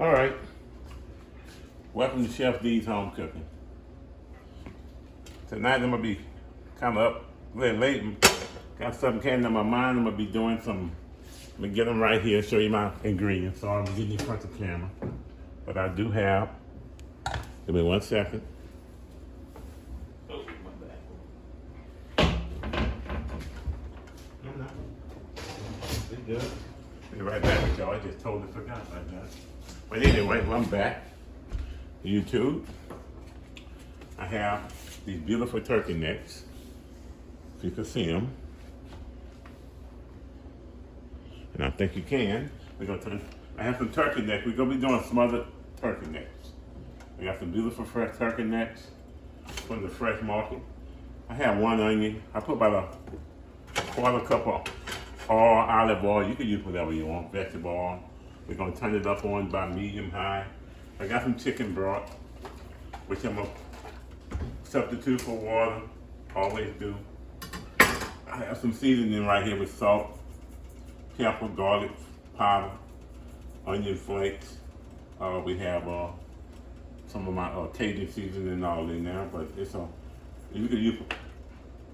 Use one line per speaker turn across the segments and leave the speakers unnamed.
All right. Welcome to Chef D's Home Cooking. Tonight I'm gonna be kind of up very late. Got something came to my mind. I'm gonna be doing some. Let me get them right here. Show you my ingredients. So I'm getting in front of the camera. But I do have. Give me 1 second. Oh, my bad. No. Be good. Be right back with y'all. I just totally forgot about that. But anyway, I'm back. YouTube. I have these beautiful turkey necks. If you can see them. And I think you can. I have some turkey necks. We're gonna be doing smothered turkey necks. We got some beautiful fresh turkey necks from the fresh market. I have 1 onion. I put about a quarter cup of olive oil. You can use whatever you want, vegetable oil. We're gonna turn it up on by medium high. I got some chicken broth, which I'm gonna substitute for water. Always do. I have some seasoning right here with salt, pepper, garlic powder, onion flakes. We have some of my Cajun seasoning all in there, but you can use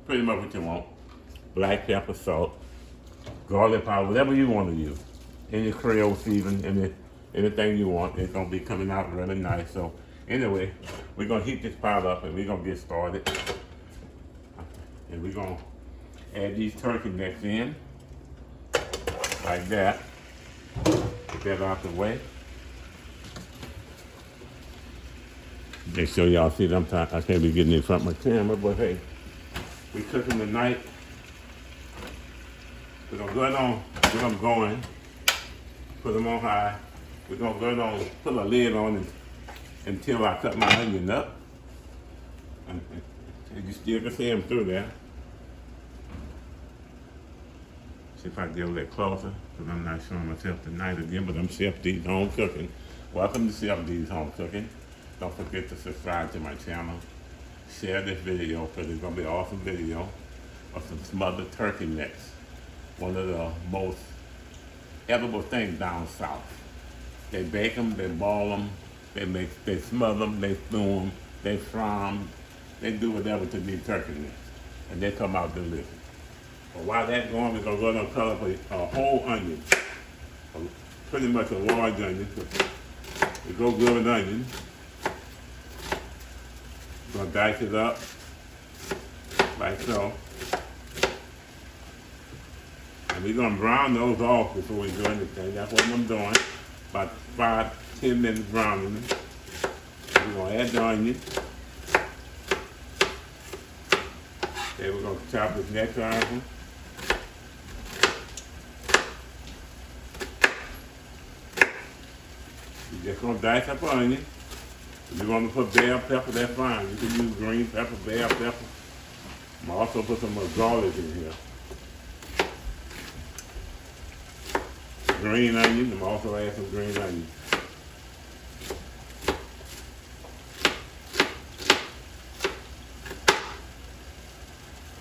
pretty much what you want. Black pepper, salt, garlic powder, whatever you want to use. Any Creole Seasoning, anything you want, it's gonna be coming out really nice. So anyway, we're gonna heat this pot up and we're gonna get started. And we're gonna add these turkey necks in, like that. Get that out the way. Make sure y'all see that I can't be getting in front of my camera, but hey, we cooking tonight. We're gonna get them going, put them on high. We're gonna go on, put a lid on until I cut my onion up. And you still can see them through there. See if I get a little closer, because I'm not showing myself tonight again, but I'm Chef D's Home Cooking. Welcome to Chef D's Home Cooking. Don't forget to subscribe to my channel. Share this video, because it's gonna be an awesome video of some smothered turkey necks. One of the most edible things down south. They bake them, they ball them, they smother them, they stew them, they fry them, they do whatever to these turkey necks, and they come out delicious. But while that's going, we're gonna go ahead and cut up a whole onion, pretty much a large onion. We go good with onion. We're gonna dice it up like so. And we're gonna brown those off before we do anything. That's what I'm doing. About 5-10 minutes browning them. We're gonna add the onion. Then we're gonna chop this next item. You're just gonna dice up onion. If you want to put bell pepper, that's fine. You can use green pepper, bell pepper. I'm gonna also put some more garlic in here. Green onion, I'm also add some green onion.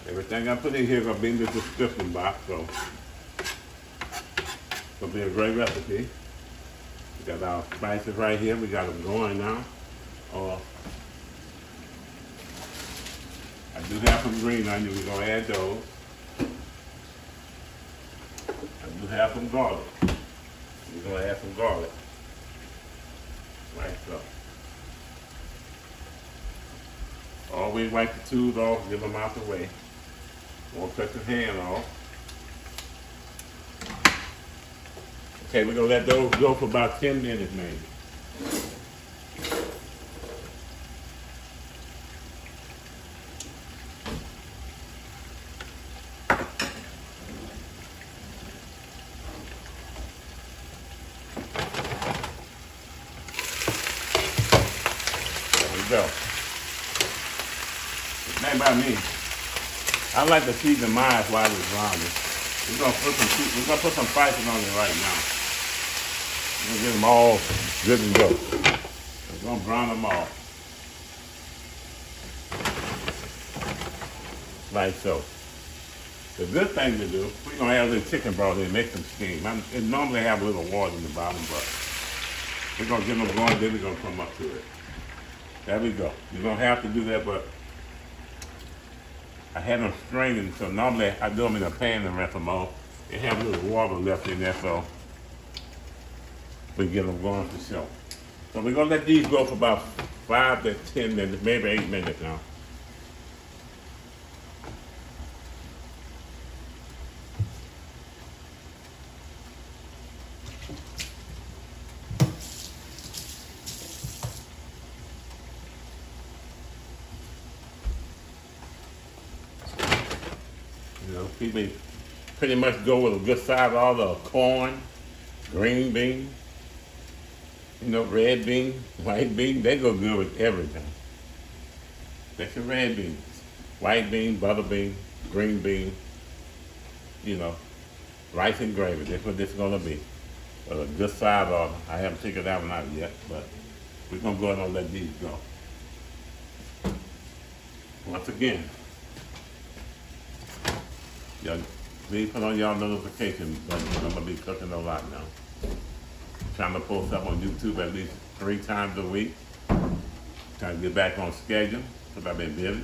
Everything I put in here is gonna be in the description box, so it's gonna be a great recipe. We got our spices right here, we got them going now. I do have some green onion, we're gonna add those. I do have some garlic. We're gonna add some garlic. Like so. Always wipe the tools off, get them out the way. Won't cut your hand off. Okay, we're gonna let those go for about 10 minutes maybe. Go. It's by me. I like to season mine while it's browning. We're gonna put some spices on it right now. We're gonna get them all good to go. We're gonna brown them all. Like so. The good thing to do, we're gonna add a little chicken broth in and make some steam. It normally have a little water in the bottom, but We're gonna get them going, then we're gonna come up to it. There we go. You don't have to do that, but I had them straining, so normally I do them in a pan and rinse them off. They have a little water left in there, so we get them going for sure. So we're gonna let these go for about 5 to 10 minutes, maybe 8 minutes now. You know, people pretty much go with a good side of all the corn, green beans, you know, red beans, white beans. They go good with everything. That's your red beans, white beans, butter beans, green beans, you know, rice and gravy. That's what this is gonna be. With a good side of them. I haven't figured that one out yet, but we're gonna go ahead and let these go. Once again, y'all, please put on y'all notifications, but I'm gonna be cooking a lot now. Trying to post up on YouTube at least 3 times a week. Trying to get back on schedule, because I've been busy.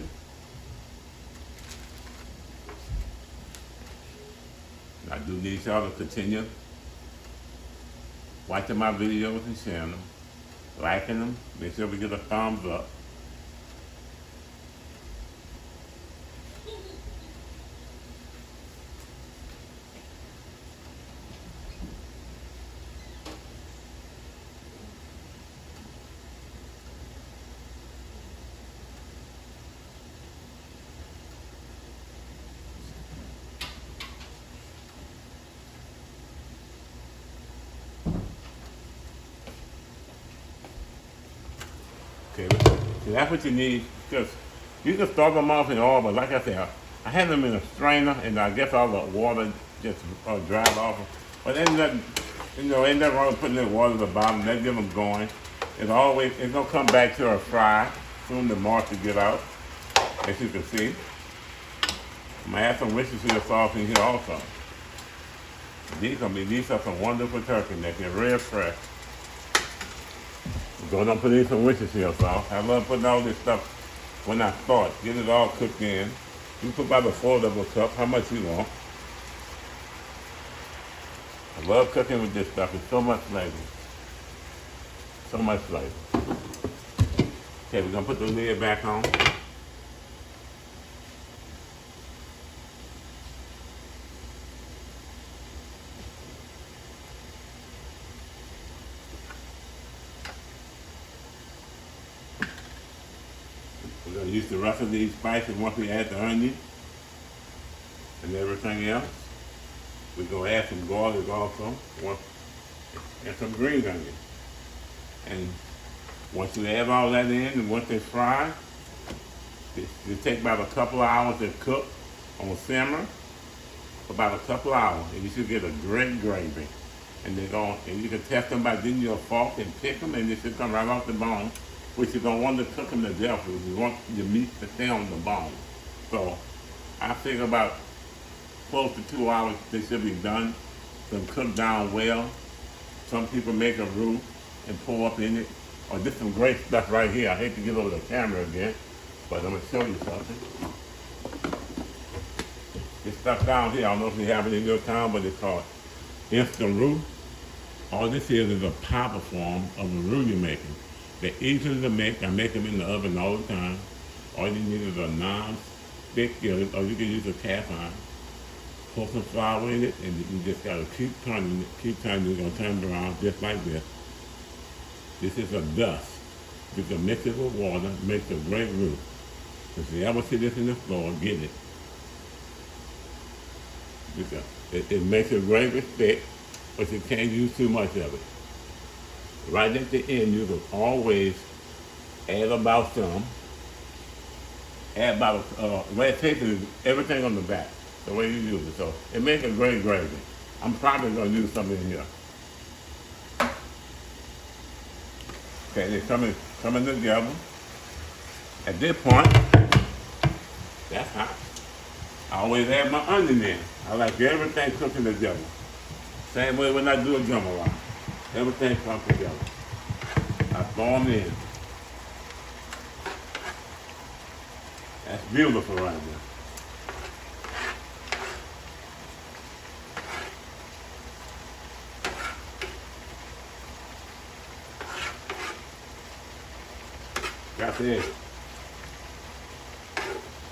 I do need y'all to continue watching my videos and sharing them, liking them, make sure we get a thumbs up. Okay, so that's what you need, because you can start them off in oil, but like I said, I had them in a strainer, and I guess all the water just dried off. But ain't nothing, you know, ain't nothing wrong with putting that water at the bottom. That get them going. It's gonna come back to a fry soon. The moisture get out, as you can see. I'm gonna add some Worcestershire sauce in here also. These are some wonderful turkey necks. They're real fresh. Go down, put in some Worcestershire sauce. I love putting all this stuff when I start. Get it all cooked in. You put about a 4 of a cup, how much you want. I love cooking with this stuff. It's so much flavor. So much flavor. Okay, we're gonna put the lid back on. We're going to use the rest of these spices once we add the onion and everything else. We're going to add some garlic also, and some green onion. And once you add all that in, and once it's fried, it takes about a couple of hours to cook on simmer, about a couple of hours, and you should get a great gravy. And you can test them by getting your fork and pick them, and they should come right off the bone. Which you don't want to cook them to death. You want your meat to stay on the bone. So I think about close to 2 hours they should be done. Them cooked down well. Some people make a roux and pour up in it. Oh, this is some great stuff right here. I hate to get over the camera again, but I'm gonna show you something. This stuff down here, I don't know if you have it in your town, but it's called instant roux. All this is a powder form of the roux you're making. They're easy to make. I make them in the oven all the time. All you need is a non-stick skillet, or you can use a cast iron. Put some flour in it, and you just gotta keep turning it. Keep turning it. You're gonna turn it around just like this. This is a dust. You can mix it with water, makes a great roux. If you ever see this in the store, get it. It makes a gravy thick, but you can't use too much of it. Right at the end, you can always add about some. Add about, the way it tastes is everything on the back, the way you use it. So it makes a great gravy. I'm probably going to use something in here. Okay, they're coming together. At this point, that's hot. I always add my onion in. I like everything cooking together. Same way when I do a jambalaya. Everything comes together. I throw them in. That's beautiful right there. That's it.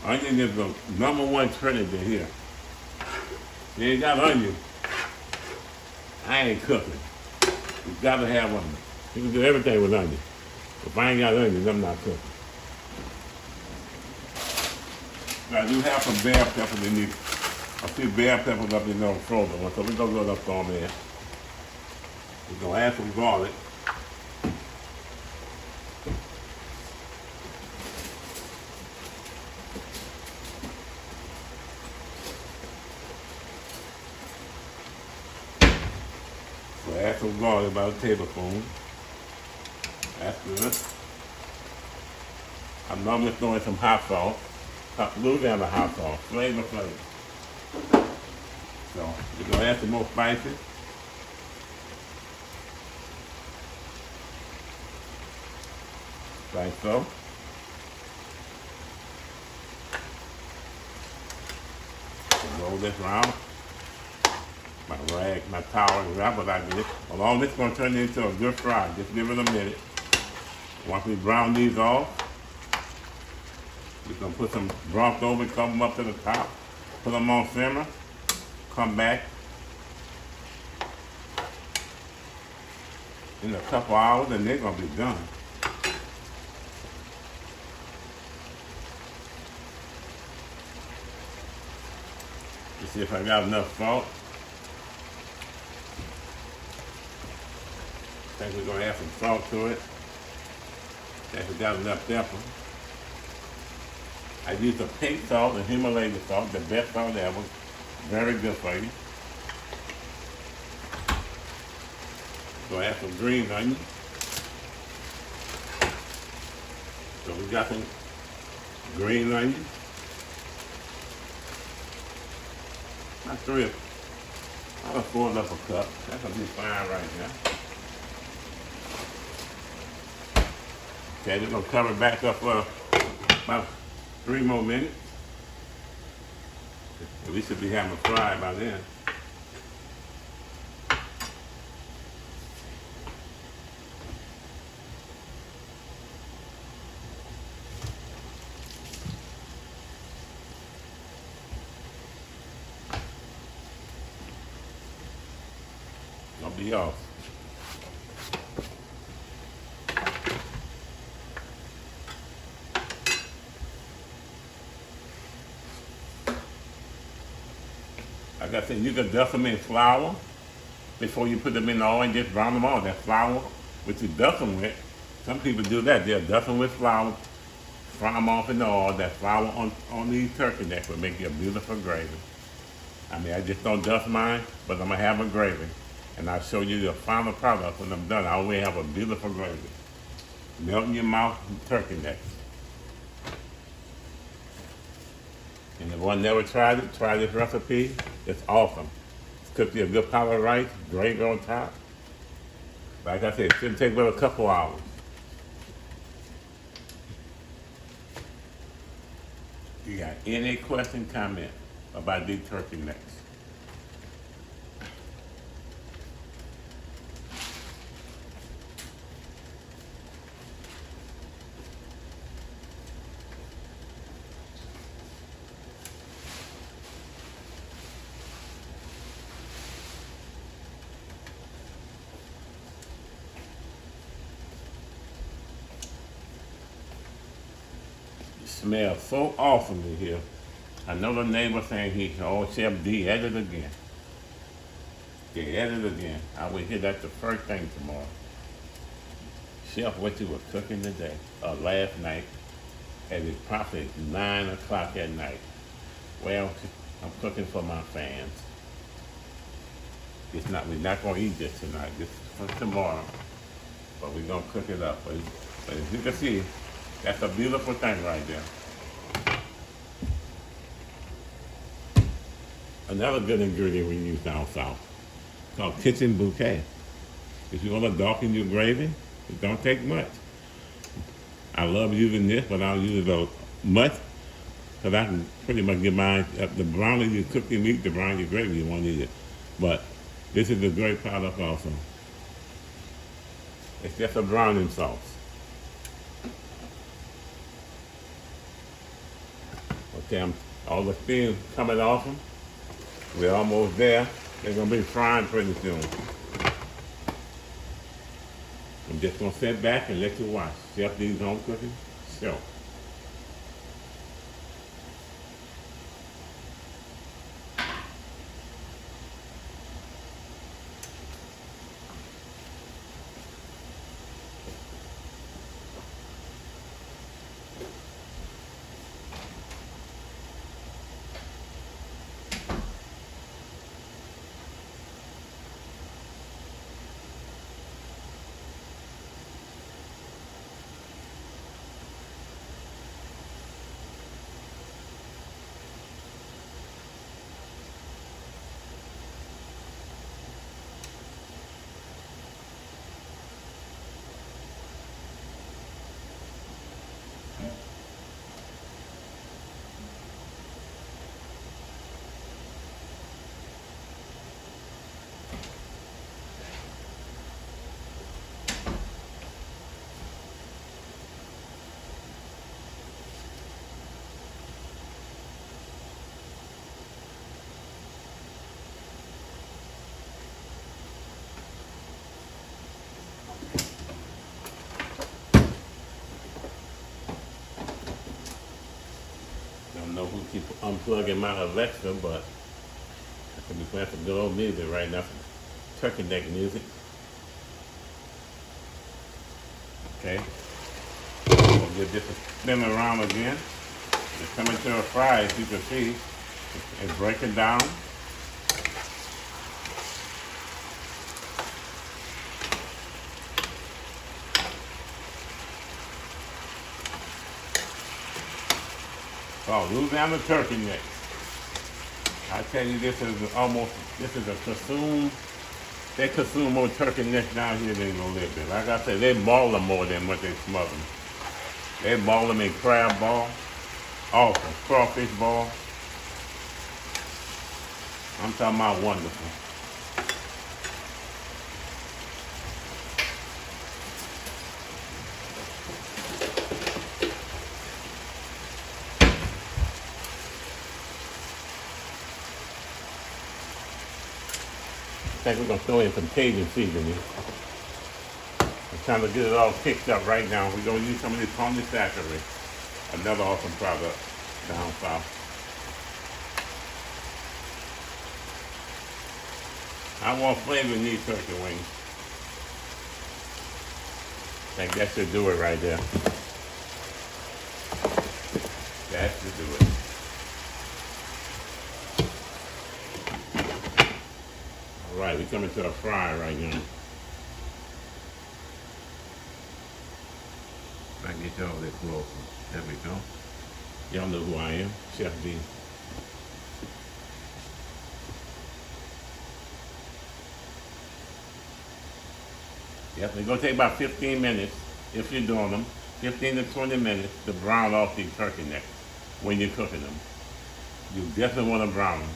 Onion is the #1 trinity here. You ain't got onion, I ain't cooking. You gotta have onion. You can do everything with onion. If I ain't got onions, I'm not cooking. Now, I do have some bell peppers in these. I see bell peppers up in the frozen one, so we're gonna go up on there. We're gonna add some garlic. So add some garlic, about a tablespoon. That's good. I'm normally throwing some hot sauce. Lose down the hot sauce. Flavor. So we're gonna add some more spices. Like so. Roll this around. My rag, my towel, and wrap it like this. Along this is gonna turn it into a good fry. Just give it a minute. Once we brown these off, we're gonna put some broth over, come them up to the top, put them on simmer, come back in a couple hours and they're gonna be done. Let's see if I got enough salt. I think we're gonna add some salt to it. If we got enough pepper. I use the pink salt and Himalayan salt, the best salt ever. Very good for you. So add some green onion. So we got some green onion. Not three. I'll afford up a cup. That's gonna be fine right now. Okay, we're gonna cover it back up for about 3 more minutes. We should be having a fry by then. I'll be off. Like I said, you can dust them in flour before you put them in the oil and just brown them all. That flour, which you dust them with, some people do that. They'll dust them with flour, fry them off in the oil. That flour on these turkey necks will make you a beautiful gravy. I mean, I just don't dust mine, but I'm gonna have a gravy. And I'll show you the final product when I'm done. I always have a beautiful gravy. Melt in your mouth turkey necks. And if one never tried it, try this recipe. It's awesome. It's cooked you a good pot of rice, gravy on top. Like I said, it shouldn't take but a couple hours. You got any question, comment about these turkey necks? Smells so awesome in here. I know the neighbor saying Chef D, at it again. Yeah, at it again. I will hear that the first thing tomorrow. Chef, what you were cooking today, last night, and it's probably 9 o'clock at night. Well, I'm cooking for my fans. We're not gonna eat this tonight, this is for tomorrow. But we're gonna cook it up. But as you can see, that's a beautiful thing right there. Another good ingredient we use down south called kitchen bouquet. If you want to darken your gravy, It don't take much. I love using this, but I'll use it much because I can pretty much get mine. The browner you cook your meat, the browner your gravy, you won't need it. But this is a great product also. It's just a browning sauce. Okay, all the steam coming off them. We're almost there. They're gonna be frying pretty soon. I'm just gonna sit back and let you watch. Chef D's home cooking show. I don't know who keeps unplugging my Alexa, but I could be playing some good old music right now, some turkey neck music. Okay, we'll give this a spin around again. It's coming to a fry, as you can see. It's breaking down. Oh, Louisiana turkey neck. I tell you, this is a consume. They consume more turkey neck down here than a little bit. Like I said, they ball them more than what they smother them. They ball them in crab ball, awesome, crawfish ball. I'm talking about wonderful. I think we're gonna throw in some Cajun seasoning. I'm trying to get it all picked up right now. We're gonna use some of this polysaccharide, another awesome product down south. I want flavor in these turkey wings. I think that should do it right there. That should do it. All right, we're coming to a fry right now. I can get y'all this closer. There we go. Y'all know who I am, Chef D. Yep, it's gonna take about 15 minutes if you're doing them. 15 to 20 minutes to brown off these turkey necks when you're cooking them. You definitely want to brown them.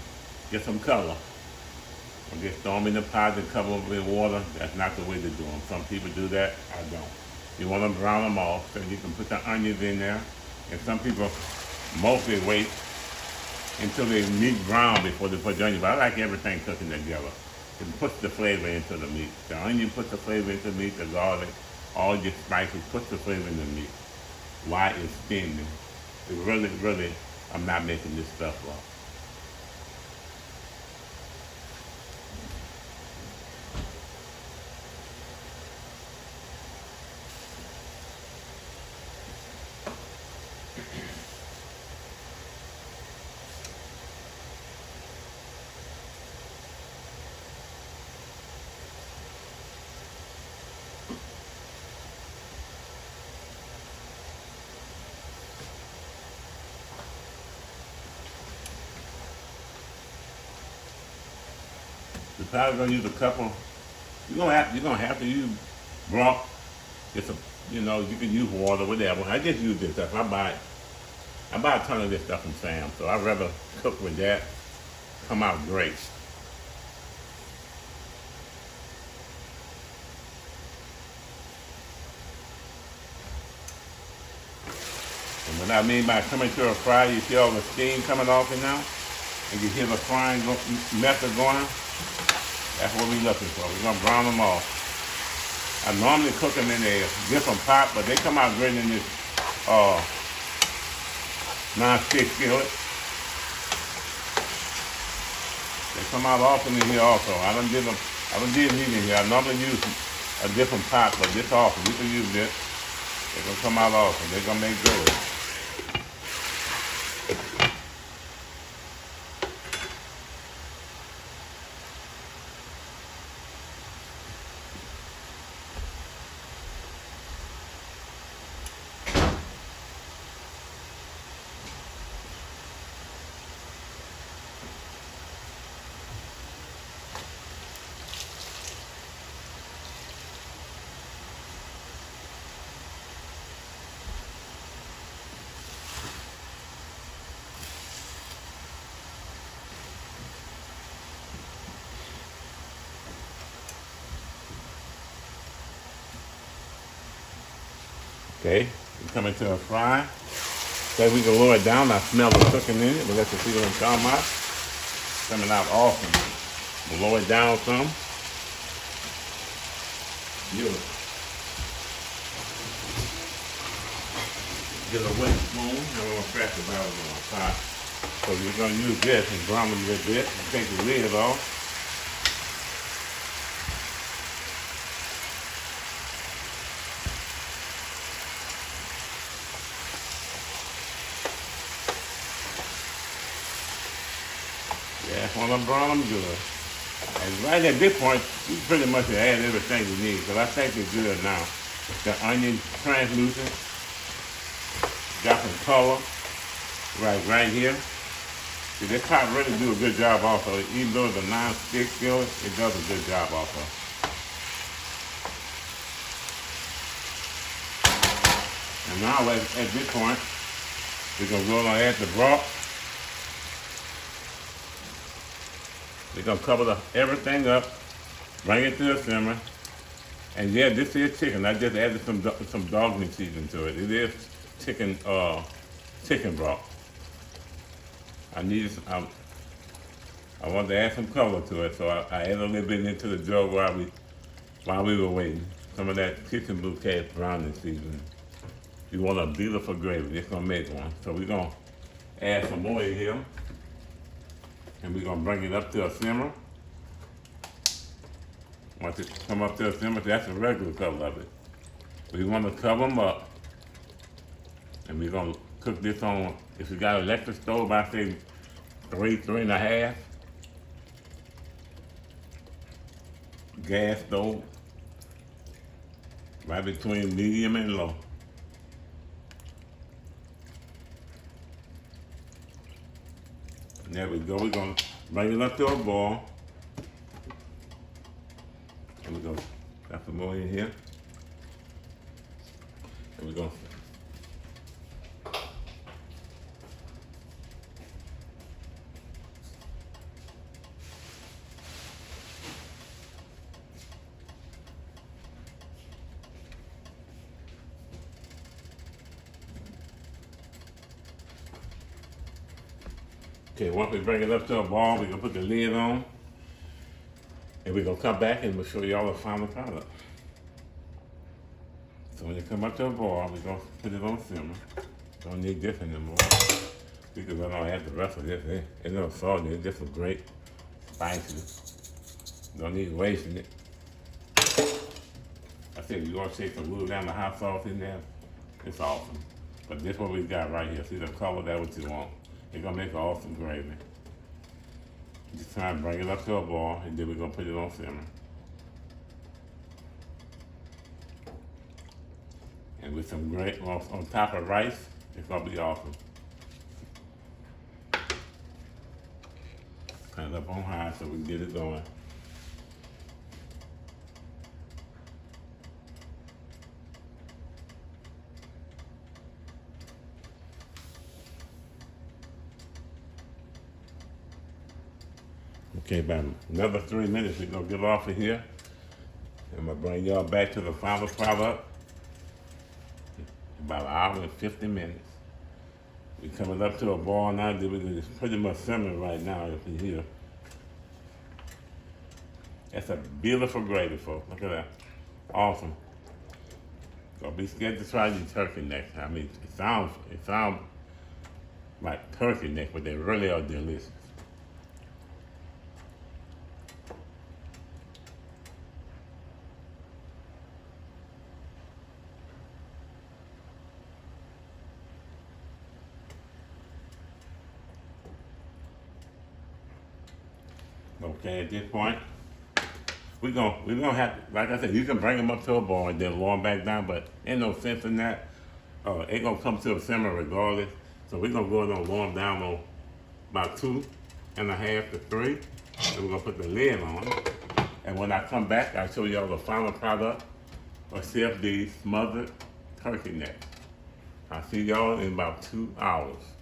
Get some color. Or just throw them in the pot and cover them with water. That's not the way to do them. Some people do that. I don't. You want to brown them off so you can put the onions in there. And some people mostly wait until they meat brown before they put the onion. But I like everything cooking together. It puts the flavor into the meat. The onion puts the flavor into the meat. The garlic, all your spices puts the flavor in the meat. Why it's steaming. It really, I'm not making this stuff up. You're probably gonna use a couple. You're gonna have to use broth It's a, you know, you can use water, whatever. I just use this stuff. I buy a ton of this stuff from Sam, so I'd rather cook with that. Come out great. And what I mean by coming to a fry, you see all the steam coming off it now, and you hear the frying method going. That's what we're looking for. We're gonna brown them off. I normally cook them in a different pot, but they come out great in this non-stick skillet. They come out often in here also. I don't did these in here. I normally use a different pot, but this often. You can use this. They're gonna come out often. They're gonna make good. Okay, we come into a fry. So we can lower it down. I smell the cooking in it. We'll let the seasoning come out. Coming out awesome. We'll lower it down some. Beautiful. Get a wet spoon. I'm going to scratch the bottom of my pot. So we're going to use this and brown it a little bit and take the lid off. When I brown them good. And right at this point, you pretty much add everything you need, because I think it's good now. The onion translucent, got some color right here. See, this pot really do a good job also. Even though it's a non-stick skillet, it does a good job also. And now at this point, we're going to go and add the broth. We're going to cover everything up, bring it to a simmer. And yeah, this is chicken. I just added some dog meat seasoning to it. It is chicken broth. I wanted to add some color to it, so I added a little bit into the jar while we were waiting. Some of that kitchen bouquet browning seasoning. You want a beautiful gravy, it's gonna make one. So we're gonna add some more in here. And we're gonna bring it up to a simmer. Once it come up to a simmer, that's a regular cover of it. We wanna cover them up. And we're gonna cook this on, if you got an electric stove, I say 3.5. Gas stove, right between medium and low. And there we go. We're gonna bring it up to a boil. And we're gonna got some more in here. And we're gonna okay, once we bring it up to a boil, we're gonna put the lid on. And we're gonna come back and we'll show y'all the final product. So when you come up to a boil, we're gonna put it on simmer. Don't need this anymore. Because I don't add the rest of this. It's not salty, it's just a great spicy. Don't need wasting it. I said you're gonna take some glue down the hot sauce in there. It's awesome. But this what we got right here. See the color, that's what you want. It's gonna make an awesome gravy. Just try and bring it up to a boil, and then we're gonna put it on simmer. And with some great on top of rice, it's gonna be awesome. Turn it up on high so we can get it going. Okay, about another 3 minutes, we're gonna get off of here. I'm gonna bring y'all back to the final product. About an hour and 50 minutes. We're coming up to a boil now. It's pretty much simmering right now if you hear. That's a beautiful gravy, folks. Look at that. Awesome. Don't be scared to try these turkey necks. I mean, it sounds like turkey neck, but they really are delicious. Okay, at this point, we're gonna have, like I said, you can bring them up to a boil and then lower them back down, but ain't no sense in that. It gonna come to a simmer regardless. So we're gonna go ahead and lower them down on about 2.5 to 3. And we're gonna put the lid on. And when I come back, I'll show y'all the final product of CFD smothered turkey neck. I'll see y'all in about 2 hours.